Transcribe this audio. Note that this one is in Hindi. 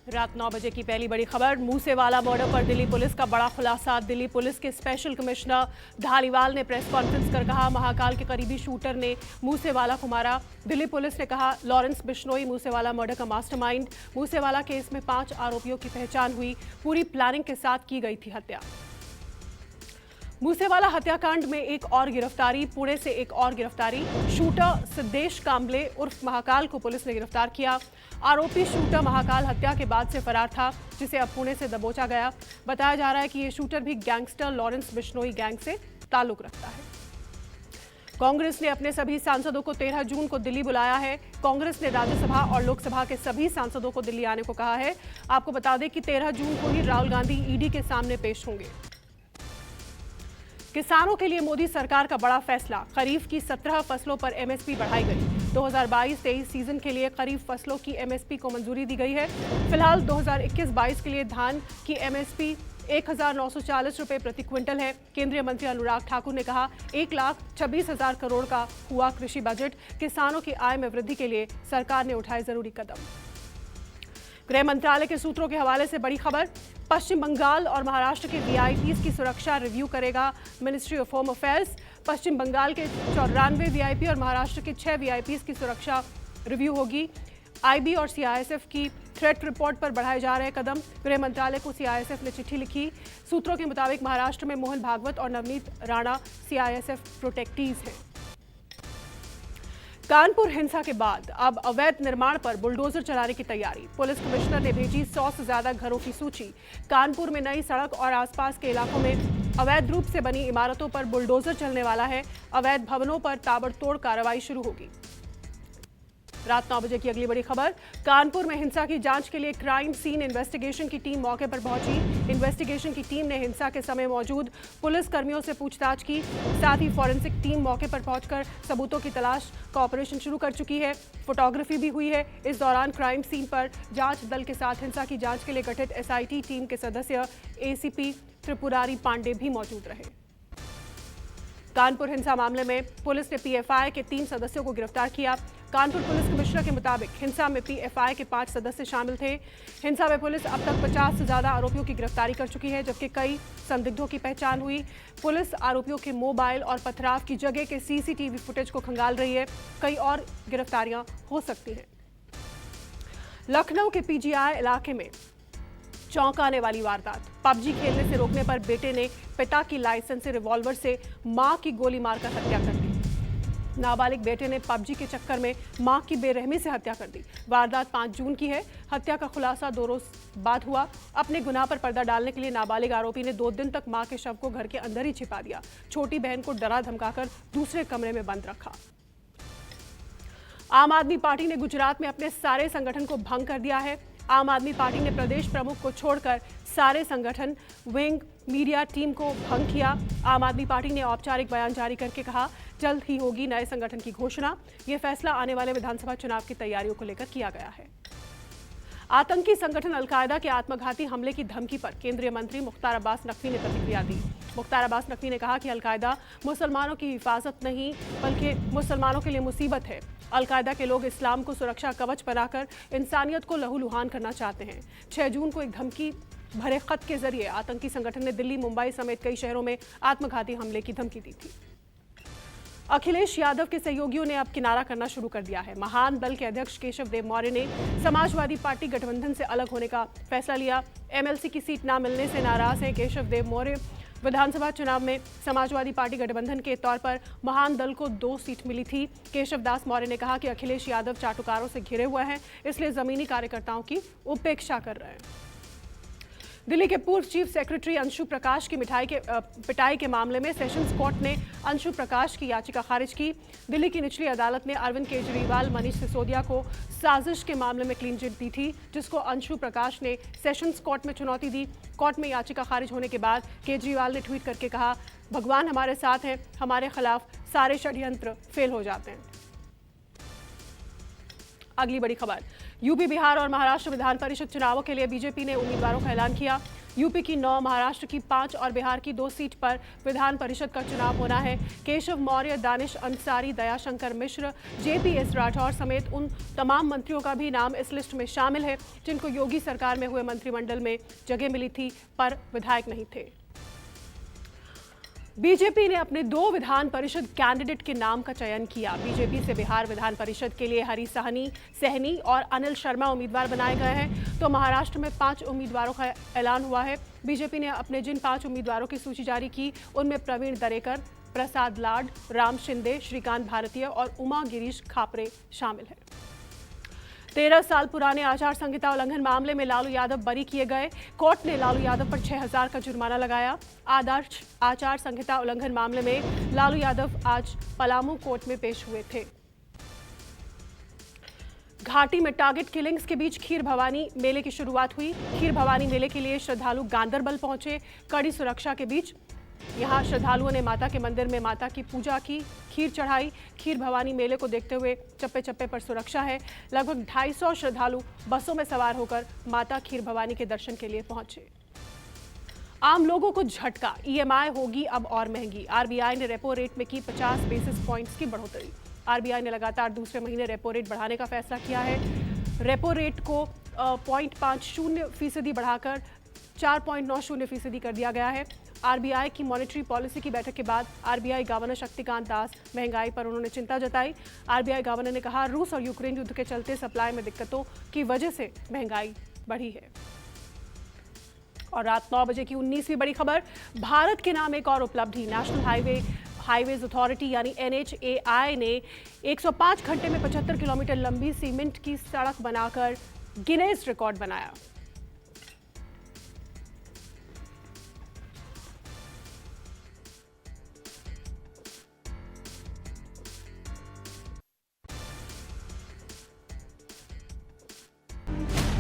रात 9 बजे की पहली बड़ी खबर। मूसेवाला मर्डर पर दिल्ली पुलिस का बड़ा खुलासा। दिल्ली पुलिस के स्पेशल कमिश्नर धालीवाल ने प्रेस कॉन्फ्रेंस कर कहा, महाकाल के करीबी शूटर ने मूसेवाला को मारा। दिल्ली पुलिस ने कहा, लॉरेंस बिश्नोई मूसेवाला मर्डर का मास्टरमाइंड। मूसेवाला केस में 5 आरोपियों की पहचान हुई। पूरी प्लानिंग के साथ की गई थी हत्या। मूसेवाला हत्याकांड में एक और गिरफ्तारी। पुणे से एक और गिरफ्तारी। शूटर सिद्धेश कांबले उर्फ महाकाल को पुलिस ने गिरफ्तार किया। आरोपी शूटर महाकाल हत्या के बाद से फरार था, जिसे अब पुणे से दबोचा गया। बताया जा रहा है कि ये शूटर भी गैंगस्टर लॉरेंस बिश्नोई गैंग से ताल्लुक रखता है। कांग्रेस ने अपने सभी सांसदों को 13 जून को दिल्ली बुलाया है। कांग्रेस ने राज्यसभा और लोकसभा के सभी सांसदों को दिल्ली आने को कहा है। आपको बता दें कि 13 जून को ही राहुल गांधी ईडी के सामने पेश होंगे। किसानों के लिए मोदी सरकार का बड़ा फैसला। खरीफ की 17 फसलों पर एमएसपी बढ़ाई गई। 2022-23 सीजन के लिए खरीफ फसलों की एमएसपी को मंजूरी दी गई है। फिलहाल 2021-22 के लिए धान की एमएसपी 1,940 रुपए प्रति क्विंटल है। केंद्रीय मंत्री अनुराग ठाकुर ने कहा, 1,26,000 करोड़ का हुआ कृषि बजट। किसानों की आय में वृद्धि के लिए सरकार ने उठाए जरूरी कदम। गृह मंत्रालय के सूत्रों के हवाले से बड़ी खबर। पश्चिम बंगाल और महाराष्ट्र के वीआईपीज की सुरक्षा रिव्यू करेगा मिनिस्ट्री ऑफ होम अफेयर्स। पश्चिम बंगाल के 94 वीआईपी और महाराष्ट्र के 6 वीआईपीज की सुरक्षा रिव्यू होगी। आईबी और सीआईएसएफ की थ्रेट रिपोर्ट पर बढ़ाए जा रहे कदम। गृह मंत्रालय को सीआईएसएफ ने चिट्ठी लिखी। सूत्रों के मुताबिक महाराष्ट्र में मोहन भागवत और नवनीत राणा सीआईएसएफ प्रोटेक्टीज हैं। कानपुर हिंसा के बाद अब अवैध निर्माण पर बुलडोजर चलाने की तैयारी। पुलिस कमिश्नर ने भेजी 100 से ज्यादा घरों की सूची। कानपुर में नई सड़क और आसपास के इलाकों में अवैध रूप से बनी इमारतों पर बुलडोजर चलने वाला है। अवैध भवनों पर ताबड़तोड़ कार्रवाई शुरू होगी। रात 9 बजे की अगली बड़ी खबर। कानपुर में हिंसा की जांच के लिए क्राइम सीन इन्वेस्टिगेशन की टीम मौके पर पहुंची। इन्वेस्टिगेशन की टीम ने हिंसा के समय मौजूद पुलिस कर्मियों से पूछताछ की। साथ ही फॉरेंसिक टीम मौके पर पहुंचकर सबूतों की तलाश का ऑपरेशन शुरू कर चुकी है। फोटोग्राफी भी हुई है। इस दौरान क्राइम सीन पर जांच दल के साथ हिंसा की जांच के लिए गठित एसआईटी टीम के सदस्य एसीपी त्रिपुरारी पांडे भी मौजूद रहे। कानपुर हिंसा मामले में पुलिस ने पीएफआई के 3 सदस्यों को गिरफ्तार किया। कानपुर पुलिस कमिश्नर के मुताबिक हिंसा में पीएफआई के 5 सदस्य शामिल थे। हिंसा में पुलिस अब तक 50 से ज्यादा आरोपियों की गिरफ्तारी कर चुकी है, जबकि कई संदिग्धों की पहचान हुई। पुलिस आरोपियों के मोबाइल और पथराव की जगह के सीसीटीवी फुटेज को खंगाल रही है। कई और गिरफ्तारियां हो सकती हैं। लखनऊ के पीजीआई इलाके में चौंकाने वाली वारदात। पबजी खेलने से रोकने पर बेटे ने पिता की लाइसेंस से रिवॉल्वर से मां की गोली मारकर हत्या कर दी। नाबालिग बेटे ने पबजी के चक्कर में मां की बेरहमी से हत्या कर दी। वारदात 5 जून की है। हत्या का खुलासा 2 रोज बाद हुआ। अपने गुनाह पर पर्दा डालने के लिए नाबालिग आरोपी ने 2 दिन तक मां के शव को घर के अंदर ही छिपा दिया। छोटी बहन को डरा धमकाकर दूसरे कमरे में बंद रखा। आम आदमी पार्टी ने गुजरात में अपने सारे संगठन को भंग कर दिया है। आम आदमी पार्टी ने प्रदेश प्रमुख को छोड़कर सारे संगठन, विंग, मीडिया टीम को भंग किया। आम आदमी पार्टी ने औपचारिक बयान जारी करके कहा, जल्द ही होगी नए संगठन की घोषणा। यह फैसला आने वाले विधानसभा चुनाव की तैयारियों को लेकर किया गया है। आतंकी संगठन अलकायदा के आत्मघाती हमले की धमकी पर केंद्रीय मंत्री मुख्तार अब्बास नकवी ने प्रतिक्रिया दी। मुख्तार अब्बास नकवी ने कहा कि अलकायदा मुसलमानों की हिफाजत नहीं, बल्कि मुसलमानों के लिए मुसीबत है। अलकायदा के लोग इस्लाम को सुरक्षा कवच बनाकर इंसानियत को लहूलुहान करना चाहते हैं। 6 जून को एक धमकी भरे खत के जरिए आतंकी संगठन ने दिल्ली, मुंबई समेत कई शहरों में आत्मघाती हमले की धमकी दी थी। अखिलेश यादव के सहयोगियों ने अब किनारा करना शुरू कर दिया है। महान दल के अध्यक्ष केशव देव मौर्य ने समाजवादी पार्टी गठबंधन से अलग होने का फैसला लिया। एमएलसी की सीट न मिलने से नाराज हैं केशव देव मौर्य। विधानसभा चुनाव में समाजवादी पार्टी गठबंधन के तौर पर महान दल को 2 सीट मिली थी। केशव दास मौर्य ने कहा कि अखिलेश यादव चाटुकारों से घिरे हुए हैं, इसलिए जमीनी कार्यकर्ताओं की उपेक्षा कर रहे हैं। दिल्ली के पूर्व चीफ सेक्रेटरी अंशु प्रकाश की पिटाई के मामले में सेशंस कोर्ट ने अंशु प्रकाश की याचिका खारिज की। दिल्ली की निचली अदालत ने अरविंद केजरीवाल, मनीष सिसोदिया को साजिश के मामले में क्लीन चिट दी थी, जिसको अंशु प्रकाश ने सेशंस कोर्ट में चुनौती दी। कोर्ट में याचिका खारिज होने के बाद केजरीवाल ने ट्वीट करके कहा, भगवान हमारे साथ हैं, हमारे खिलाफ सारे षड्यंत्र फेल हो जाते हैं। अगली बड़ी खबर। यूपी, बिहार और महाराष्ट्र विधान परिषद चुनावों के लिए बीजेपी ने उम्मीदवारों का ऐलान किया। यूपी की 9, महाराष्ट्र की 5 और बिहार की 2 सीट पर विधान परिषद का चुनाव होना है। केशव मौर्य, दानिश अंसारी, दयाशंकर मिश्र, जेपीएस राठौर समेत उन तमाम मंत्रियों का भी नाम इस लिस्ट में शामिल है जिनको योगी सरकार में हुए मंत्रिमंडल में जगह मिली थी पर विधायक नहीं थे। बीजेपी ने अपने 2 विधान परिषद कैंडिडेट के नाम का चयन किया। बीजेपी से बिहार विधान परिषद के लिए हरी सहनी और अनिल शर्मा उम्मीदवार बनाए गए हैं, तो महाराष्ट्र में 5 उम्मीदवारों का ऐलान हुआ है। बीजेपी ने अपने जिन 5 उम्मीदवारों की सूची जारी की उनमें प्रवीण दरेकर, प्रसाद लाड, राम शिंदे, श्रीकांत भारतीय और उमा गिरीश खापरे शामिल है। 13 साल पुराने आचार संहिता उल्लंघन मामले में लालू यादव बरी किए गए। कोर्ट ने लालू यादव पर 6,000 का जुर्माना लगाया। आदर्श आचार संहिता उल्लंघन मामले में लालू यादव आज पलामू कोर्ट में पेश हुए थे। घाटी में टारगेट किलिंग्स के बीच खीर भवानी मेले की शुरुआत हुई। खीर भवानी मेले के लिए श्रद्धालु गांदरबल पहुंचे। कड़ी सुरक्षा के बीच यहां श्रद्धालुओं ने माता के मंदिर में माता की पूजा की, खीर चढ़ाई। खीर भवानी मेले को देखते हुए चप्पे चप्पे पर सुरक्षा है। लगभग 250 श्रद्धालु बसों में सवार होकर माता खीर भवानी के दर्शन के लिए पहुंचे। आम लोगों को झटका, ईएमआई होगी अब और महंगी। आरबीआई ने रेपो रेट में की 50 बेसिस पॉइंट्स की बढ़ोतरी। आरबीआई ने लगातार दूसरे महीने रेपो रेट बढ़ाने का फैसला किया है। रेपो रेट को 0.50% बढ़ाकर 4.90% कर दिया गया है। आरबीआई की मॉनेटरी पॉलिसी की बैठक के बाद आरबीआई गवर्नर शक्तिकांत दास महंगाई पर उन्होंने चिंता जताई। आरबीआई गवर्नर ने कहा, रूस और यूक्रेन युद्ध के चलते सप्लाई में दिक्कतों की वजह से महंगाई बढ़ी है। और रात 9 बजे की 19वीं बड़ी खबर, भारत के नाम एक और उपलब्धि। नेशनल हाईवेज अथॉरिटी यानी NHAI ने 105 घंटे में 75 किलोमीटर लंबी सीमेंट की सड़क बनाकर गिनेस रिकॉर्ड बनाया।